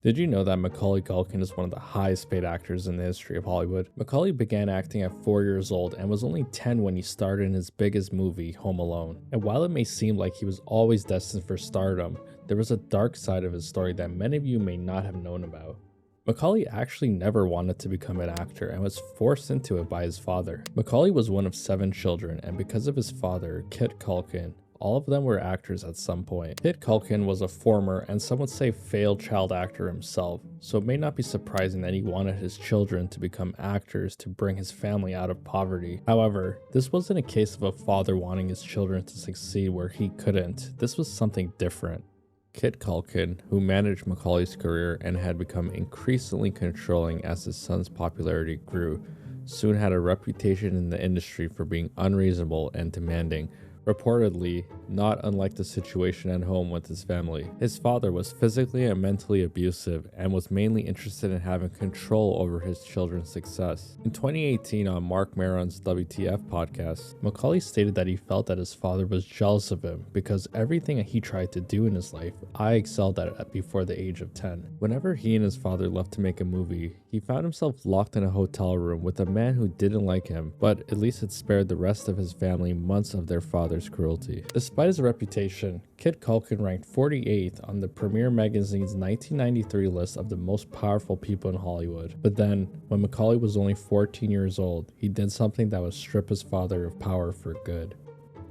Did you know that Macaulay Culkin is one of the highest paid actors in the history of Hollywood? Macaulay began acting at 4 years old and was only 10 when he starred in his biggest movie, Home Alone. And while it may seem like he was always destined for stardom, there was a dark side of his story that many of you may not have known about. Macaulay actually never wanted to become an actor and was forced into it by his father. Macaulay was one of 7 children, and because of his father, Kit Culkin, all of them were actors at some point. Kit Culkin was a former and some would say failed child actor himself, so it may not be surprising that he wanted his children to become actors to bring his family out of poverty. However, this wasn't a case of a father wanting his children to succeed where he couldn't. This was something different. Kit Culkin, who managed Macaulay's career and had become increasingly controlling as his son's popularity grew, soon had a reputation in the industry for being unreasonable and demanding, reportedly not unlike the situation at home with his family. His father was physically and mentally abusive and was mainly interested in having control over his children's success. In 2018 on Mark Maron's WTF podcast, Macaulay stated that he felt that his father was jealous of him because everything he tried to do in his life, I excelled at before the age of 10. Whenever he and his father left to make a movie, he found himself locked in a hotel room with a man who didn't like him, but at least it spared the rest of his family months of their father's cruelty. Despite his reputation, Kit Culkin ranked 48th on the Premiere Magazine's 1993 list of the most powerful people in Hollywood. But then, when Macaulay was only 14 years old, he did something that would strip his father of power for good.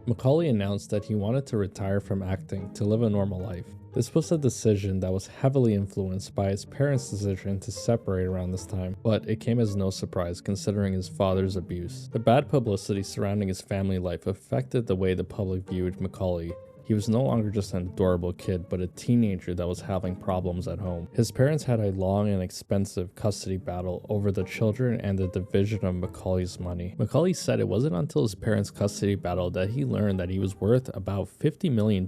Macaulay announced that he wanted to retire from acting to live a normal life. This was a decision that was heavily influenced by his parents' decision to separate around this time, but it came as no surprise considering his father's abuse. The bad publicity surrounding his family life affected the way the public viewed Macaulay. He was no longer just an adorable kid, but a teenager that was having problems at home. His parents had a long and expensive custody battle over the children and the division of Macaulay's money. Macaulay said it wasn't until his parents' custody battle that he learned that he was worth about $50 million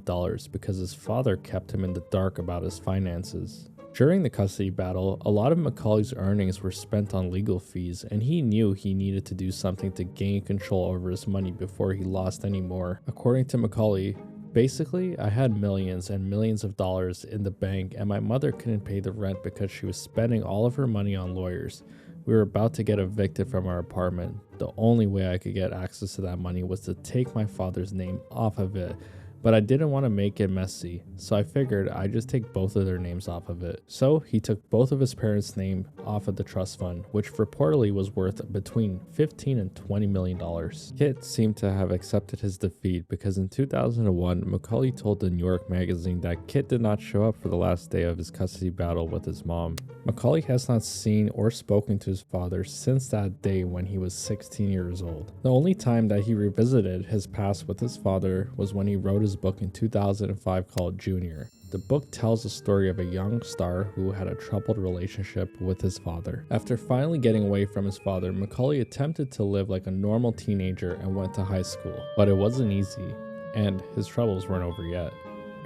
because his father kept him in the dark about his finances. During the custody battle, a lot of Macaulay's earnings were spent on legal fees, and he knew he needed to do something to gain control over his money before he lost any more. According to Macaulay, basically, I had millions and millions of dollars in the bank, and my mother couldn't pay the rent because she was spending all of her money on lawyers. We were about to get evicted from our apartment. The only way I could get access to that money was to take my father's name off of it. But I didn't want to make it messy, so I figured I'd just take both of their names off of it. So he took both of his parents' name off of the trust fund, which reportedly was worth between $15 and $20 million. Kit seemed to have accepted his defeat because in 2001, Macaulay told the New York Magazine that Kit did not show up for the last day of his custody battle with his mom. Macaulay has not seen or spoken to his father since that day when he was 16 years old. The only time that he revisited his past with his father was when he wrote his book in 2005 called Junior. The book tells the story of a young star who had a troubled relationship with his father. After finally getting away from his father, Macaulay attempted to live like a normal teenager and went to high school. But it wasn't easy, and his troubles weren't over yet.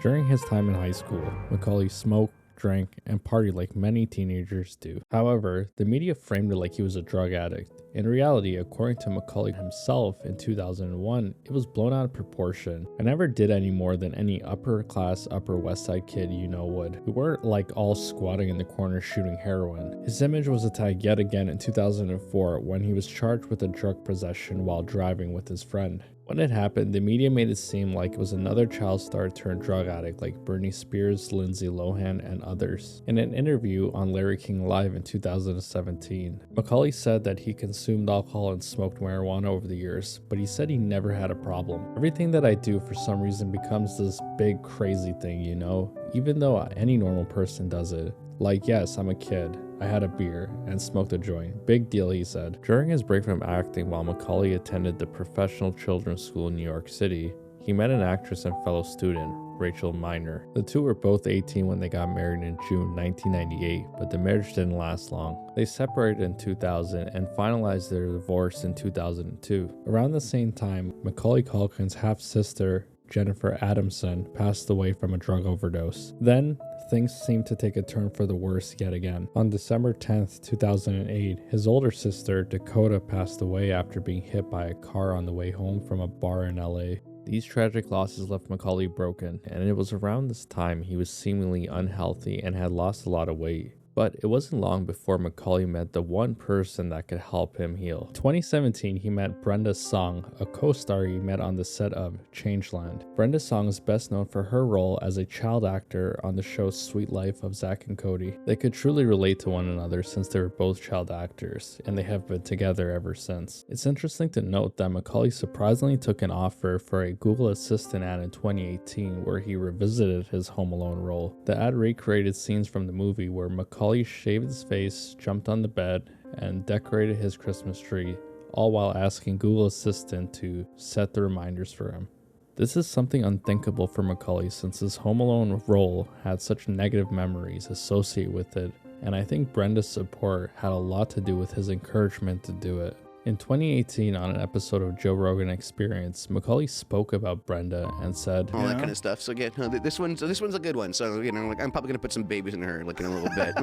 During his time in high school, Macaulay smoked, drank, and partied like many teenagers do. However, the media framed it like he was a drug addict. In reality, according to Macaulay himself in 2001, it was blown out of proportion. I never did any more than any upper class, Upper West Side kid you know would. We weren't like all squatting in the corner shooting heroin. His image was attacked yet again in 2004 when he was charged with a drug possession while driving with his friend. When it happened, the media made it seem like it was another child star turned drug addict like Britney Spears, Lindsay Lohan, and others. In an interview on Larry King Live in 2017, Macaulay said that he consumed alcohol and smoked marijuana over the years, but he said he never had a problem. Everything that I do for some reason becomes this big crazy thing, you know, even though any normal person does it. Like, yes, I'm a kid. I had a beer and smoked a joint. Big deal, he said. During his break from acting while Macaulay attended the Professional Children's School in New York City, he met an actress and fellow student, Rachel Miner. The two were both 18 when they got married in June 1998, but the marriage didn't last long. They separated in 2000 and finalized their divorce in 2002. Around the same time, Macaulay Culkin's half-sister, Jennifer Adamson, passed away from a drug overdose. Then, things seemed to take a turn for the worse yet again. On December 10th, 2008, his older sister, Dakota, passed away after being hit by a car on the way home from a bar in LA. These tragic losses left Macaulay broken, and it was around this time he was seemingly unhealthy and had lost a lot of weight. But it wasn't long before Macaulay met the one person that could help him heal. In 2017, he met Brenda Song, a co-star he met on the set of Changeland. Brenda Song is best known for her role as a child actor on the show Sweet Life of Zack and Cody. They could truly relate to one another since they were both child actors, and they have been together ever since. It's interesting to note that Macaulay surprisingly took an offer for a Google Assistant ad in 2018 where he revisited his Home Alone role. The ad recreated scenes from the movie where Macaulay shaved his face, jumped on the bed, and decorated his Christmas tree, all while asking Google Assistant to set the reminders for him. This is something unthinkable for Macaulay since his Home Alone role had such negative memories associated with it, and I think Brenda's support had a lot to do with his encouragement to do it. In 2018, on an episode of Joe Rogan Experience, Macaulay spoke about Brenda and said, all that kind of stuff. So again, this one's a good one. So like I'm probably gonna put some babies in her, like in a little bit.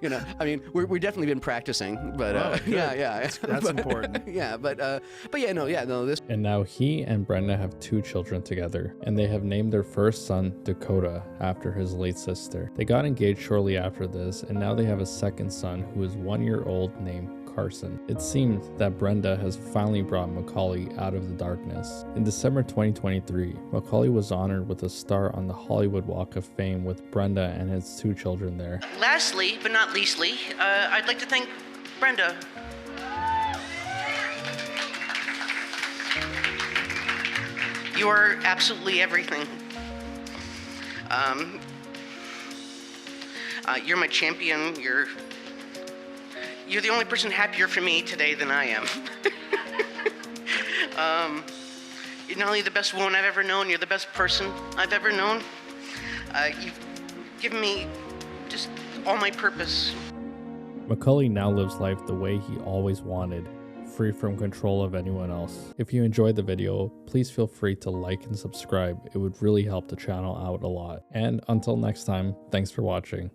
Yeah. I mean, we've definitely been practicing, but yeah. That's important. Yeah, but this. And now he and Brenda have 2 children together, and they have named their first son Dakota after his late sister. They got engaged shortly after this, and now they have a second son who is 1 year old named Carson. It seems that Brenda has finally brought Macaulay out of the darkness. In December 2023, Macaulay was honored with a star on the Hollywood Walk of Fame with Brenda and his 2 children there. Lastly, but not leastly, I'd like to thank Brenda. You are absolutely everything. You're my champion. You're the only person happier for me today than I am. You're not only the best woman I've ever known, you're the best person I've ever known. You've given me just all my purpose. Macaulay now lives life the way he always wanted, free from control of anyone else. If you enjoyed the video, please feel free to like and subscribe. It would really help the channel out a lot. And until next time, thanks for watching.